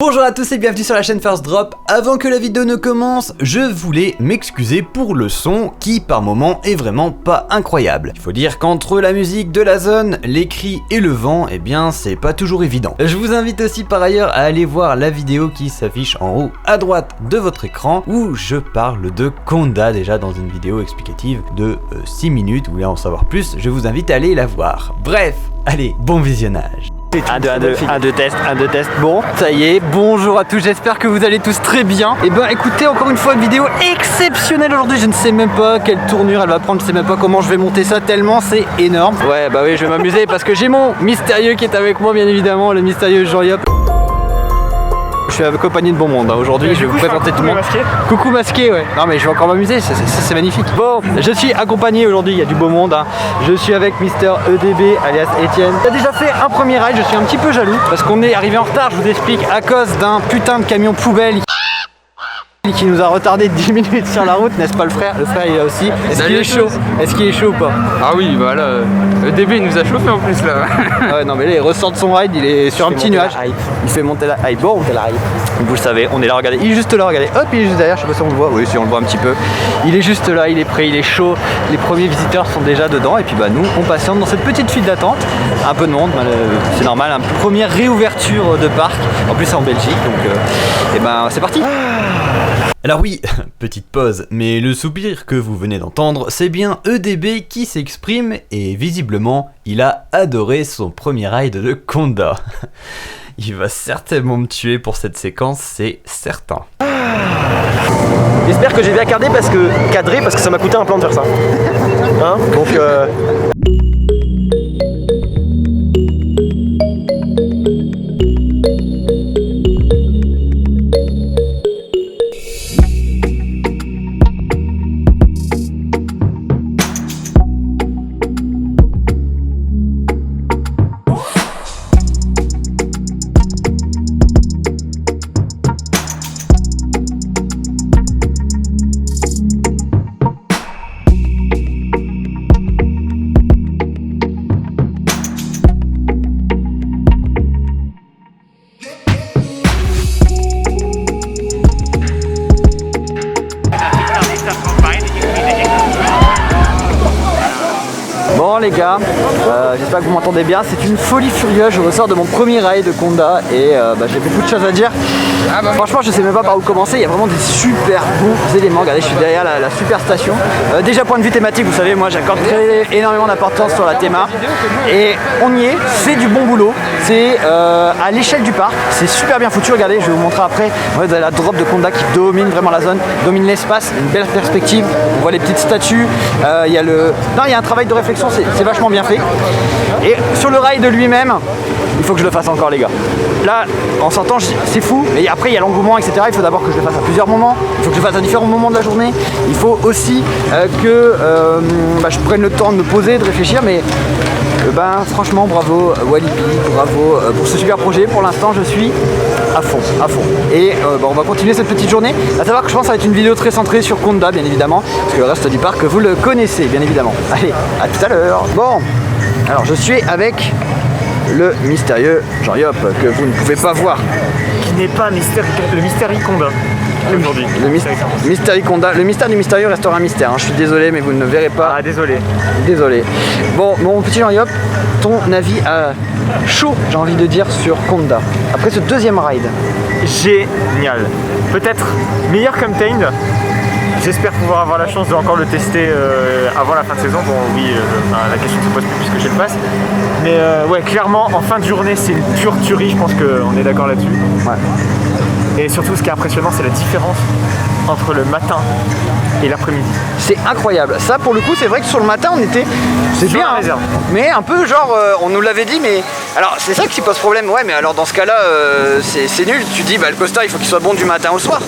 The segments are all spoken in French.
Bonjour à tous et bienvenue sur la chaîne First Drop. Avant que la vidéo ne commence, je voulais m'excuser pour le son qui par moment est vraiment pas incroyable. Il faut dire qu'entre la musique de la zone, les cris et le vent, eh bien c'est pas toujours évident. Je vous invite aussi par ailleurs à aller voir la vidéo qui s'affiche en haut à droite de votre écran où je parle de Conda déjà dans une vidéo explicative de 6 minutes. Vous voulez en savoir plus, je vous invite à aller la voir. Bref, allez, bon visionnage. 1, 2, 1, 2, 1, 2, test, 1, 2, test. Bon, ça y est, bonjour à tous, j'espère que vous allez tous très bien. Et ben écoutez, encore une fois, une vidéo exceptionnelle aujourd'hui. Je ne sais même pas quelle tournure elle va prendre, je sais même pas comment je vais monter ça, tellement c'est énorme. Ouais, bah oui, je vais m'amuser parce que j'ai mon mystérieux qui est avec moi, bien évidemment, le mystérieux Jean-Yop. Je suis accompagné de bon monde, hein. Aujourd'hui je vais vous présenter tout le monde. Coucou masqué, ouais. Non mais je vais encore m'amuser, ça c'est magnifique. Bon, je suis accompagné aujourd'hui, il y a du beau monde, hein. Je suis avec Mister EDB alias Etienne. Il a déjà fait un premier ride, je suis un petit peu jaloux parce qu'on est arrivé en retard, je vous explique, à cause d'un putain de camion poubelle qui nous a retardé 10 minutes sur la route, n'est-ce pas le frère? Le frère il est aussi. Est-ce qu'il est chaud? Est-ce qu'il est chaud ou pas? Ah oui, bah là, le DB il nous a chauffé en plus là. Ouais, non mais là il ressort de son ride, il est sur un petit nuage. Il fait monter la hype. Bon, monter la hype. Vous le savez, on est là, regardez. Il est juste là, regardez. Hop, il est juste derrière, je sais pas si on le voit. Oui, si on le voit un petit peu. Il est juste là, il est prêt, il est chaud. Les premiers visiteurs sont déjà dedans. Et puis bah nous, on patiente dans cette petite file d'attente. Un peu de monde, c'est normal. Une première réouverture de parc. En plus c'est en Belgique, donc et ben c'est parti. Alors oui, petite pause, mais le soupir que vous venez d'entendre, c'est bien EDB qui s'exprime et visiblement, il a adoré son premier ride de Conda. Il va certainement me tuer pour cette séquence, c'est certain. J'espère que j'ai bien cadré parce que ça m'a coûté un plan de faire ça. Hein, donc Bon les gars, j'espère que vous m'entendez bien, c'est une folie furieuse, je ressors de mon premier ride de Conda et j'ai beaucoup de choses à dire. Franchement je sais même pas par où commencer, il y a vraiment des super bons éléments, regardez je suis derrière la super station. Déjà point de vue thématique, vous savez moi j'accorde énormément d'importance sur la théma et on y est, c'est du bon boulot, c'est à l'échelle du parc, c'est super bien foutu, regardez je vais vous montrer après, ouais, vous avez la drop de Conda qui domine vraiment la zone, domine l'espace, une belle perspective, on voit les petites statues, il y a un travail de réflexion, c'est vachement bien fait. Et sur le ride lui-même, il faut que je le fasse encore les gars. Là, en sortant, c'est fou, mais après il y a l'engouement, etc. Il faut d'abord que je le fasse à plusieurs moments, il faut que je le fasse à différents moments de la journée. Il faut aussi que je prenne le temps de me poser, de réfléchir, mais franchement bravo Walibi, bravo pour ce super projet. Pour l'instant je suis à fond. Et on va continuer cette petite journée. À savoir que je pense que ça va être une vidéo très centrée sur Conda bien évidemment, parce que le reste du parc vous le connaissez bien évidemment. Allez, à tout à l'heure. Bon, alors je suis avec le mystérieux Jean-Yop que vous ne pouvez pas voir. qui n'est pas le mystère Conda aujourd'hui. Le mystère Conda, le mystère du mystérieux restera un mystère, hein. Je suis désolé mais vous ne le verrez pas. Ah désolé. Désolé. Bon, mon petit Jean-Yop, ton avis à chaud, j'ai envie de dire, sur Conda après ce deuxième ride. Génial. Peut-être meilleur qu'Untamed. J'espère pouvoir avoir la chance de encore le tester avant la fin de saison. Bon oui, la question se pose plus puisque j'ai le pass. Mais ouais, clairement en fin de journée c'est une pure tuerie, je pense qu'on est d'accord là-dessus. Ouais. Et surtout ce qui est impressionnant c'est la différence entre le matin et l'après-midi. C'est incroyable. Ça pour le coup c'est vrai que sur le matin on était... C'est Sur bien la réserve. Mais un peu genre on nous l'avait dit mais... Alors c'est ça qui pose problème. Ouais mais alors dans ce cas là c'est nul. Tu dis le coaster il faut qu'il soit bon du matin au soir.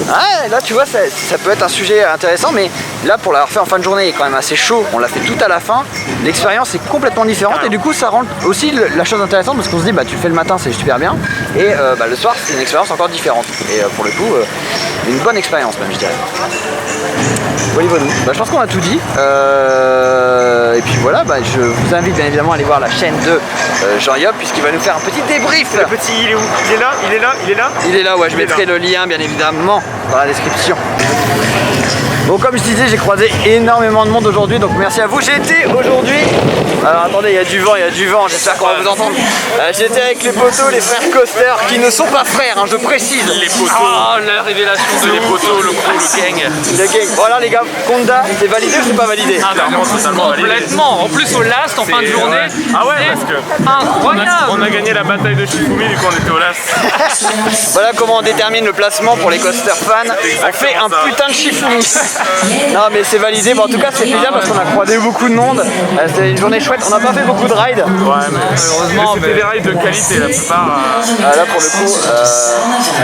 Ah, là tu vois ça peut être un sujet intéressant, mais là pour l'avoir fait en fin de journée il est quand même assez chaud, on l'a fait tout à la fin, l'expérience est complètement différente et du coup ça rend aussi la chose intéressante parce qu'on se dit tu fais le matin c'est super bien et le soir c'est une expérience encore différente et pour le coup une bonne expérience même je dirais. Voilà, je pense qu'on a tout dit et puis voilà, je vous invite bien évidemment à aller voir la chaîne de Jean-Yop puisqu'il va nous faire un petit débrief. Le petit, il est où? Il est là? Il est là? Il est là? Il est là, ouais, je mettrai le lien bien évidemment dans la description. Bon, comme je disais, j'ai croisé énormément de monde aujourd'hui, donc merci à vous. J'ai été aujourd'hui, alors attendez, il y a du vent, j'espère qu'on va vous entendre. J'étais avec les poteaux, les frères Coster, qui ne sont pas frères, hein, je précise. Les poteaux. Oh, la révélation de les poteaux, le crew, le gang. Le gang. Voilà les gars, Conda, c'est validé ou c'est pas validé? Ah bah totalement complètement. En plus au last en fin de journée. Ah ouais, parce que incroyable. on a gagné la bataille de Shifumi, du coup on était au last. Voilà comment on détermine le placement pour les Coster fans. On fait un putain de Shifumi. Non mais c'est validé, bon, en tout cas c'est bien parce qu'on a croisé beaucoup de monde. C'était une journée chouette, on n'a pas fait beaucoup de rides. Ouais mais heureusement c'était des rides de qualité la plupart. Là pour le coup,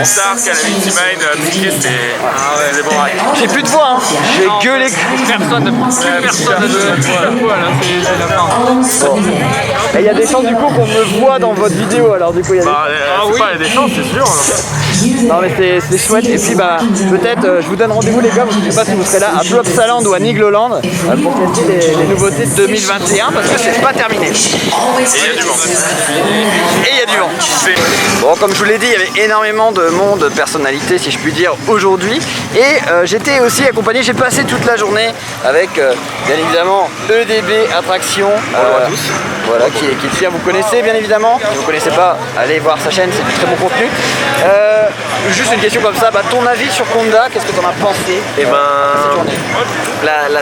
Star, Calamity Mine, Tricky, c'était des bons rides. j'ai plus de voix, hein. J'ai gueulé. Personne ne voit là, c'est la fin. Bon. Et il y a des chances du coup qu'on me voit dans votre vidéo, alors du coup il y a des... Il y a des chances, c'est sûr. Non mais c'est chouette, et puis bah peut-être je vous donne rendez-vous les gars, je sais pas si vous serez là à Plopsaland ou à Nigloland pour tester les nouveautés de 2021 parce que c'est pas terminé. Et il y a du vent. Bon, comme je vous l'ai dit, il y avait énormément de monde, de personnalités si je puis dire aujourd'hui, et j'étais aussi accompagné, j'ai passé toute la journée avec bien évidemment EDB Attraction, voilà, qui est ici, vous connaissez bien évidemment. Si vous ne connaissez pas, allez voir sa chaîne, c'est du très bon contenu. Juste une question comme ça, ton avis sur Conda, qu'est-ce que tu en as pensé Eh ben, cette journée? la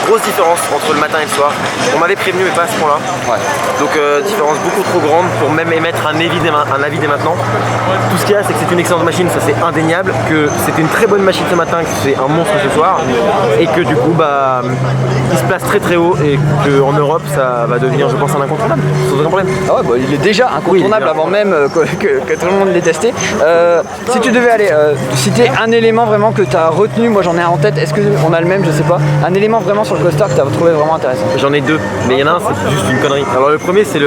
grosse différence entre le matin et le soir. On m'avait prévenu mais pas à ce point-là. Ouais. Donc différence beaucoup trop grande pour même émettre un avis dès maintenant. Tout ce qu'il y a, c'est que c'est une excellente machine, ça c'est indéniable, que c'était une très bonne machine ce matin, que c'est un monstre ce soir, et que du coup il se place très très haut et qu'en Europe ça va devenir je pense un incontournable, sans aucun problème. Ah ouais, il est déjà incontournable avant même que tout le monde l'ait testé. Si tu devais aller citer un élément vraiment que tu as retenu, moi j'en ai un en tête, est-ce qu'on a le même, je sais pas, un élément vraiment sur le coaster que tu as trouvé vraiment intéressant? J'en ai deux, mais il y en a un, c'est juste une connerie. Alors le premier, c'est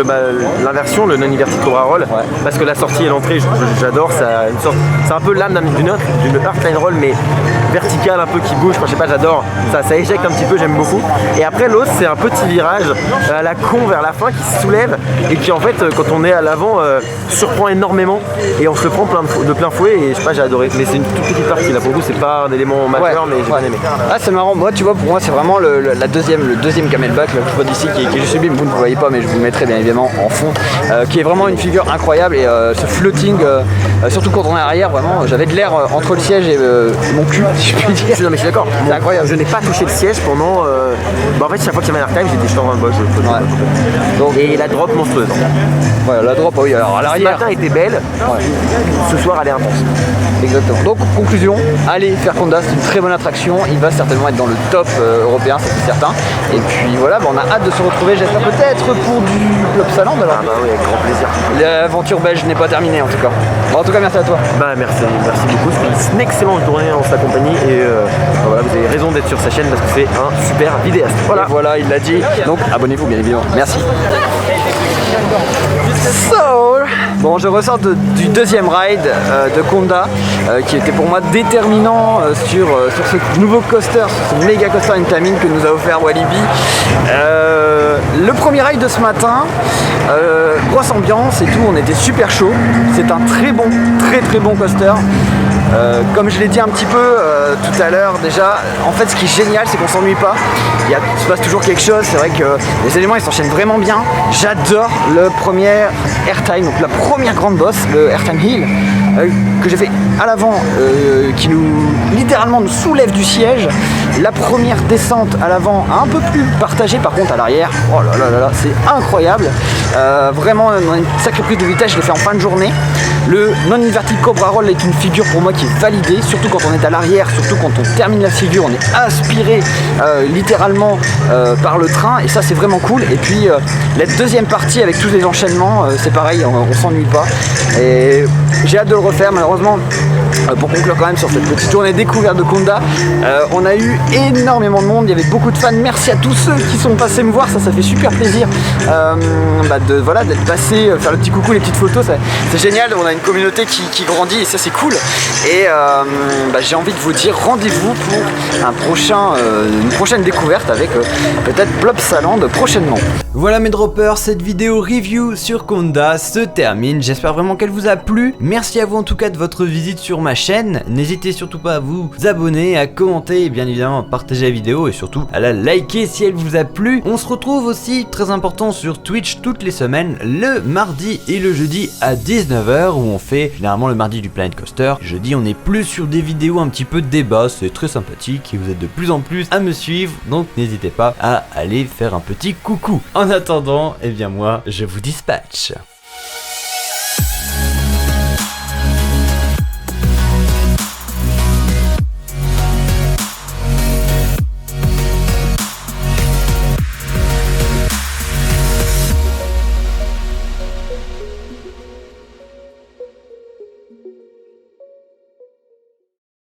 l'inversion, le non-inverted Cobra Roll, parce que la sortie et l'entrée, j'adore, c'est un peu l'âme d'une Earthline Roll, mais verticale, un peu qui bouge, je sais pas, j'adore, ça éjecte un petit peu, j'aime beaucoup. Et après l'autre, c'est un petit virage à la con vers la fin qui se soulève et qui en fait, quand on est à l'avant, surprend énormément et on se le prend de plein fouet et je sais pas, j'ai adoré. Mais c'est une toute petite partie là, pour vous, c'est pas un élément majeur, mais j'ai bien aimé. Ah, c'est marrant, moi tu vois, pour moi c'est vraiment le deuxième camelback là, que je vois d'ici qui est sublime, vous ne le voyez pas mais je vous le mettrai bien évidemment en fond, qui est vraiment une figure incroyable, et ce floating, surtout quand on est arrière, vraiment j'avais de l'air entre le siège et mon cul si je puis dire. Non mais je suis d'accord, c'est incroyable. Je n'ai pas touché le siège pendant... en fait chaque fois qu'il y avait un airtime j'étais en bas, et la drop monstrueuse. Ouais, la drop, oui, alors à l'arrière. Ce matin était belle, ce soir elle est intense. Exactement. Donc conclusion, allez faire Conda, c'est une très bonne attraction, il va certainement être dans le top européen, ça c'est certain. Et puis voilà, on a hâte de se retrouver, j'espère peut-être pour du Plopsaland alors. Ah bah oui, avec grand plaisir. L'aventure belge n'est pas terminée en tout cas. Bon, en tout cas merci à toi. Bah merci beaucoup, c'est une excellente journée en sa compagnie et voilà, vous avez raison d'être sur sa chaîne parce que c'est un super vidéaste. Voilà, voilà, il l'a dit, donc abonnez-vous bien évidemment, merci. Bon, je ressors du deuxième ride de Conda qui était pour moi déterminant sur ce nouveau coaster, sur ce méga coaster Intamin que nous a offert Walibi. Le premier ride de ce matin, grosse ambiance et tout, on était super chaud. C'est un très bon coaster. Comme je l'ai dit un petit peu tout à l'heure déjà, en fait ce qui est génial c'est qu'on s'ennuie pas, il se passe toujours quelque chose, c'est vrai que les éléments ils s'enchaînent vraiment bien. J'adore le premier airtime, donc la première grande bosse, le airtime hill, que j'ai fait à l'avant, qui littéralement nous soulève du siège. La première descente à l'avant un peu plus partagée, par contre à l'arrière, oh là là, c'est incroyable. Vraiment une sacrée prise de vitesse, je l'ai fait en fin de journée. Le non-inverted Cobra Roll est une figure pour moi qui est validée, surtout quand on est à l'arrière, surtout quand on termine la figure, on est aspiré littéralement par le train, et ça c'est vraiment cool. Et puis la deuxième partie avec tous les enchaînements, c'est pareil, on s'ennuie pas. Et j'ai hâte de le refaire, malheureusement pour conclure quand même sur cette petite journée découverte de Conda, on a eu énormément de monde, il y avait beaucoup de fans. Merci à tous ceux qui sont passés me voir, ça fait super plaisir d'être passé, faire le petit coucou, les petites photos, c'est génial. On a une communauté qui grandit et ça c'est cool. Et j'ai envie de vous dire rendez-vous pour une prochaine découverte avec peut-être Plopsaland prochainement. Voilà mes droppers, cette vidéo review sur Conda se termine. J'espère vraiment qu'elle vous a plu. Merci à vous en tout cas de votre visite sur ma chaîne. N'hésitez surtout pas à vous abonner, à commenter et bien évidemment à partager la vidéo et surtout à la liker si elle vous a plu. On se retrouve aussi, très important, sur Twitch toutes les semaines, le mardi et le jeudi à 19h où on fait généralement le mardi du Planet Coaster. Jeudi on est plus sur des vidéos un petit peu de débat, c'est très sympathique et vous êtes de plus en plus à me suivre, donc n'hésitez pas à aller faire un petit coucou. En attendant, eh bien moi je vous dispatche.